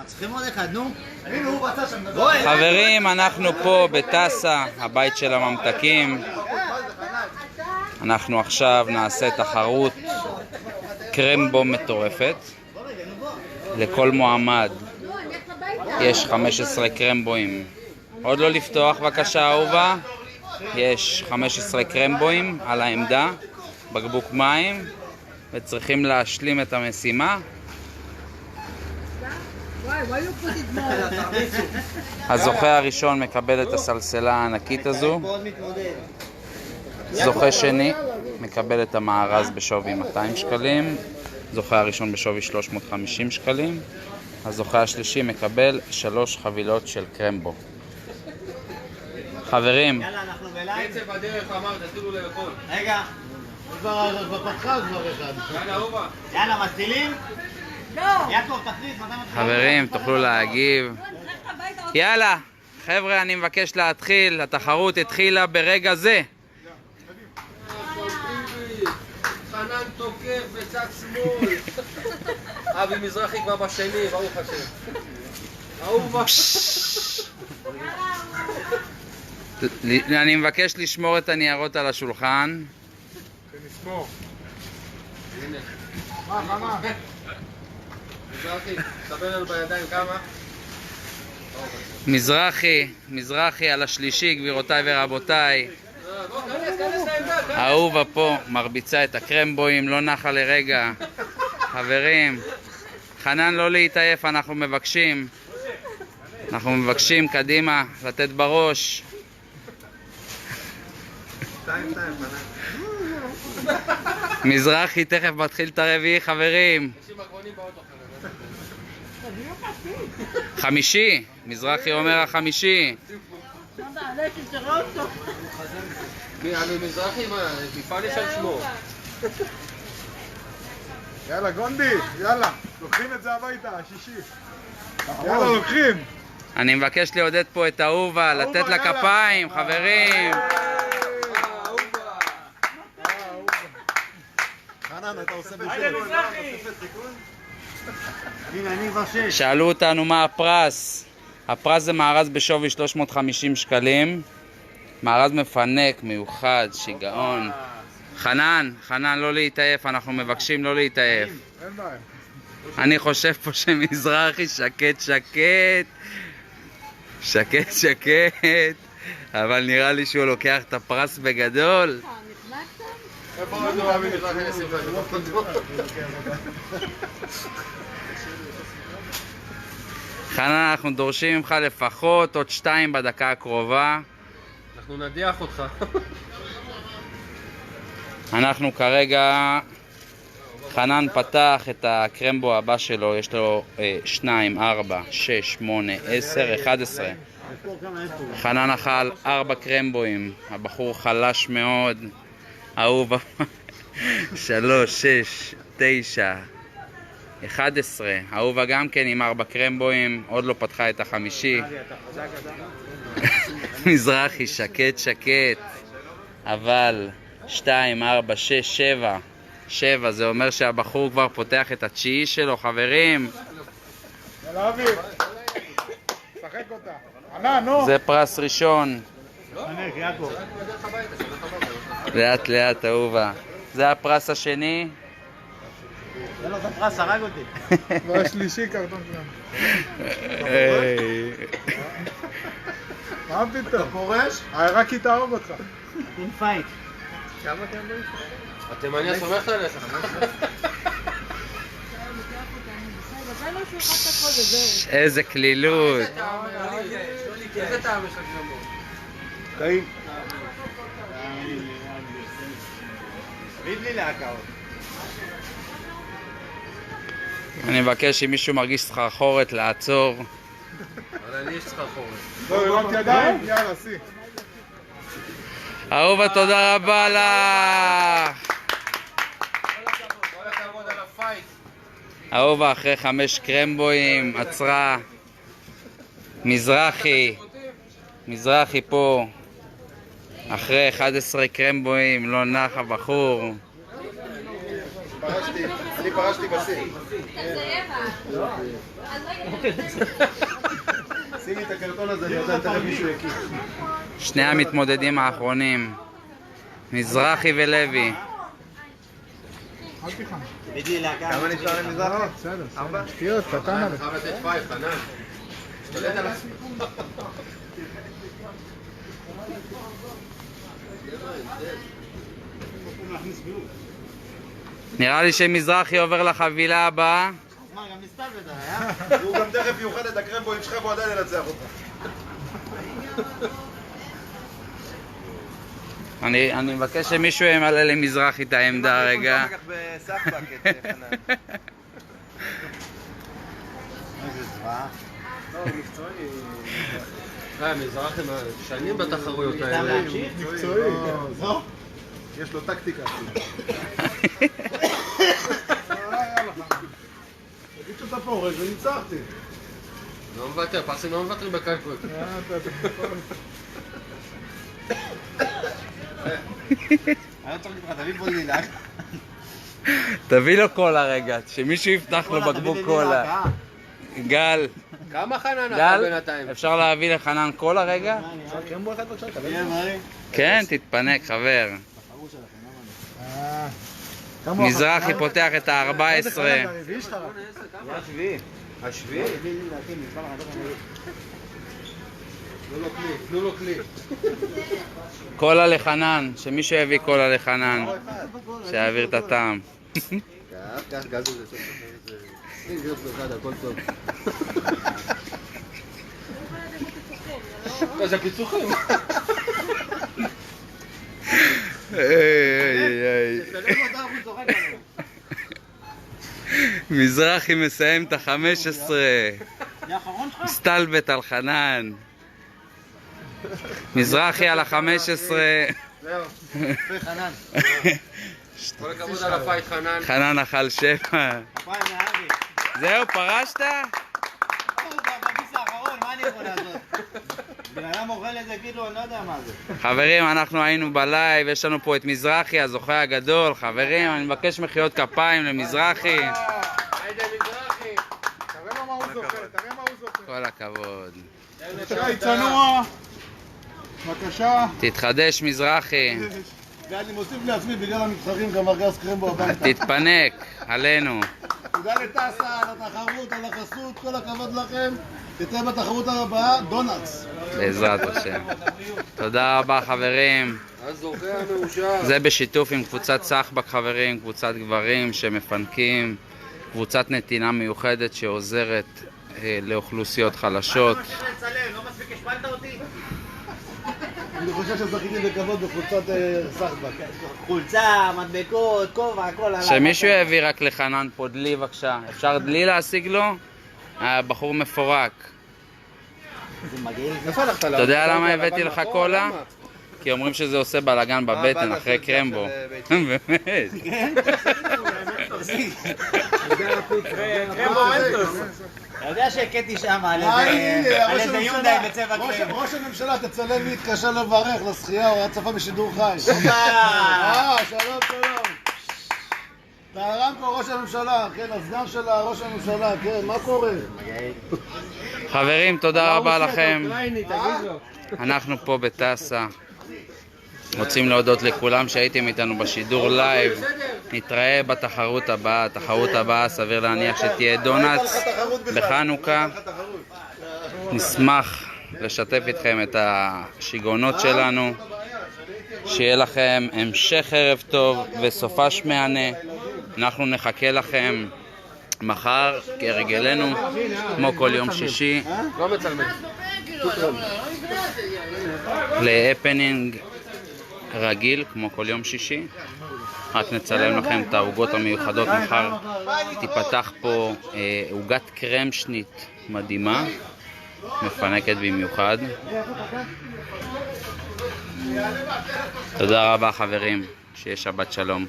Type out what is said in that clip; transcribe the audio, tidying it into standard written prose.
צריכים עוד אחד, נו. חברים, אנחנו פה בטסה, הבית של הממתקים. אנחנו עכשיו נעשה תחרות קרמבו מטורפת. לכל מועמד יש 15 קרמבוים. עוד לא לפתוח בבקשה אהובה. יש 15 קרמבוים על העמדה, בקבוק מים, וצריכים להשלים את המשימה. הזוכה הראשון מקבל את הסלסלה הענקית הזו. זוכה שני מקבל את המארז בשווי 200 שקלים. זוכה הראשון בשווי 350 שקלים. הזוכה השלישי מקבל 3 חבילות של קרמבו. חברים, יאללה, אנחנו בלייב. קצב בדרך אמר, תתחילו לאכול. רגע. כבר פתחה כבר אחד. יאללה, אהובה. יאללה, מצילים? יעקב, תכניס. חברים, תוכלו להגיב. יאללה, חבר'ה, אני מבקש להתחיל. התחרות התחילה ברגע זה. חנן תוקף בצד שמאל. אבי מזרחי כבר בשני, ברוך השם. אהובה. אני מבקש לשמור את הניירות על השולחן. נשמור. הנה. מזרחי, תקבל לנו בידיים כמה? מזרחי על השלישי, גבירותיי ורבותיי. אהובה פה מרביצה את הקרמבוים, לא נחה לרגע. חברים, חנן לא להתעייף, אנחנו מבקשים קדימה, לתת בראש. מזרחי תכף מתחיל את הרביעי, חברים. 5, מזרחי אומר 5. אני מזרחי, מה? מפעל יש על שמו. יאללה גונדי, יאללה, לוקחים את זה הביתה, השישי. יאללה, לוקחים. אני מבקש לעודד פה את אהובה, לתת לה כפיים, חברים. חנן, אתה עושה בישול. הנה, אני כבר 6. שאלו אותנו מה הפרס. הפרס זה מארז בשווי 350 שקלים. מארז מפנק, מיוחד, שיגעון. חנן, לא להתעייף, אנחנו מבקשים לא להתעייף. אין בעיה. אני חושב פה שמזרחי שקט, אבל נראה לי שהוא לוקח את הפרס בגדול. איפה עוד אבי מזרחי נשים לך? חנן, אנחנו דורשים ממך לפחות עוד 2 בדקה הקרובה. אנחנו נדיח אותך. אנחנו כרגע, חנן פתח את הקרמבו הבא שלו, יש לו 2, 4, 6, 8, 10, 11. חנן אכל 4 קרמבוים, הבחור חלש מאוד, אהוב. 3, 6, 9, 11. אהובה גם כן עם 4 קרמבוים, עוד לא פתחה את החמישי. מזרחי שקט, אבל 2, 4, 6, 7. 7, זה אומר שהבחור כבר פותח את התשיעי שלו, חברים. יאללה אבי, שחק אותה. ענן, נו. זה פרס ראשון. ענק, יעקב. לאט, אהובה. זה הפרס השני. זה לא, זה פרס, הרג אותי. והשלישי קרטון שלנו. מה פתאום? אתה פורש? רק היא תהרוג אותך. אין פייט. כמה קרמבוים? התימניה סומכת עליך. איזה כלילות. איזה טעם יש לקרמבו? טעים. תביד לי להקאות. אני מבקש אם מישהו מרגיש סחרחורת לעצור. אבל אני יש סחרחורת. לא, הרמתי ידיים? יאללה, סי. אהובה, תודה רבה לך. כל הכבוד על הפייט. אהובה אחרי 5 קרמבוים עצרה. מזרחי פה אחרי 11 קרמבוים, לא נח הבחור. אני פרשתי בשיא. שימי את הקרטון הזה, אני יודע, תראה מישהו יקיר. שני המתמודדים האחרונים, מזרחי ולוי. תגידי להקה. כמה נשאר למזרחי? לא, בסדר. 4? שטויות, קטן עליך. חייב לתת פייב, חנן. תשתלט על עצמי. נראה לי שמזרחי עובר לחבילה הבאה. מה, גם נסתל בזה, היה? הוא גם תכף יאכל את הקרמבואים שלך והוא עדיין ינצח אותך. אני מבקש שמישהו ימלא למזרחי את העמדה רגע. אחר כך בסאפבק את חנן. איזה צבעה. לא, מקצועי. מזרחי שנים בתחרויות סתם האלה. להמשיך? מקצועי. לא. יש לו טקטיקה. תגיד שאתה פורש וניצחתי. לא מוותר, פרסים לא מוותרים בקלקול. אני לא צריך לך, תביא פה לילה. תביא לו קולה רגע, שמישהו יפתח לו בקבוק קולה. גל, כמה חנן אתה גל, בינתיים? אפשר להביא לחנן קולה רגע? קרמבו אחד בבקשה, תביא מרי. כן, תתפנק חבר. מזרחי פותח את ה-14. השביעי? תנו לו כלי. קולה לחנן, שמישהו יביא קולה לחנן. שיעביר את הטעם. קח גז הזה. הכל טוב. זה פיצוחים. מזרחי מסיים את ה-15. מסתלבט על חנן. מזרחי על ה-15. זהו. חנן. כל הכבוד על הפייט חנן. חנן אכל 7. זהו, פרשת? בביס האחרון, מה אני יכול לעשות? בן אדם אוכל את זה כאילו, אני לא יודע מה זה. חברים, אנחנו היינו בלייב, יש לנו פה את מזרחי, הזוכה הגדול. חברים, אני מבקש מחיאות כפיים למזרחי. היידה מזרחי. תראה מה הוא זוכה, תראה מה הוא זוכה. כל הכבוד. שי צנוע. בבקשה. תתחדש מזרחי. ואני מוסיף לעצמי בגלל המתחרים גם ארגז קרמבו הביתה. תתפנק, עלינו. תודה לטסה, על התחרות, על החסות, כל הכבוד לכם. תתראה בתחרות הבאה, דונלדס. בעזרת השם. תודה רבה חברים. הזוכה המאושר. זה בשיתוף עם קבוצת סחבק חברים, קבוצת גברים שמפנקים, קבוצת נתינה מיוחדת שעוזרת לאוכלוסיות חלשות. לא מספיק לצלם, לא מספיק השפלת אותי? אני חושב שזכיתי בכבוד בקבוצת סחבק. חולצה, מדבקות, כובע, הכל עליו. שמישהו יביא רק לחנן פה דלי בבקשה. אפשר דלי להשיג לו? הבחור מפורק. זה מגעיל. איפה הלכת? אתה יודע למה הבאתי לך קולה? כי אומרים שזה עושה בלגן בבטן אחרי קרמבו. באמת. אתה יודע שהכיתי שם על איזה יונדאי בצבע קרם. ראש הממשלה, תצלם מי התקשר לברך לשחייה, הוא היה צפה בשידור חי. שלום, שלום. תערם פה ראש הממשלה, כן, הסגן של ראש הממשלה, כן, מה קורה? חברים, תודה רבה לכם. אנחנו פה בטסה. רוצים להודות לכולם שהייתם איתנו בשידור לייב. נתראה בתחרות הבאה. התחרות הבאה סביר להניח שתהיה דונלדס בחנוכה. נשמח לשתף איתכם את השיגעונות שלנו. שיהיה לכם המשך ערב טוב וסופש מהנה. אנחנו נחכה לכם מחר כרגלנו, כמו כל יום שישי, לא מצלמים. להפנינג רגיל כמו כל יום שישי. רק נצלם לכם את העוגות המיוחדות. מחר תיפתח פה עוגת קרמשנית מדהימה, מפנקת במיוחד. תודה רבה חברים, שיהיה שבת שלום.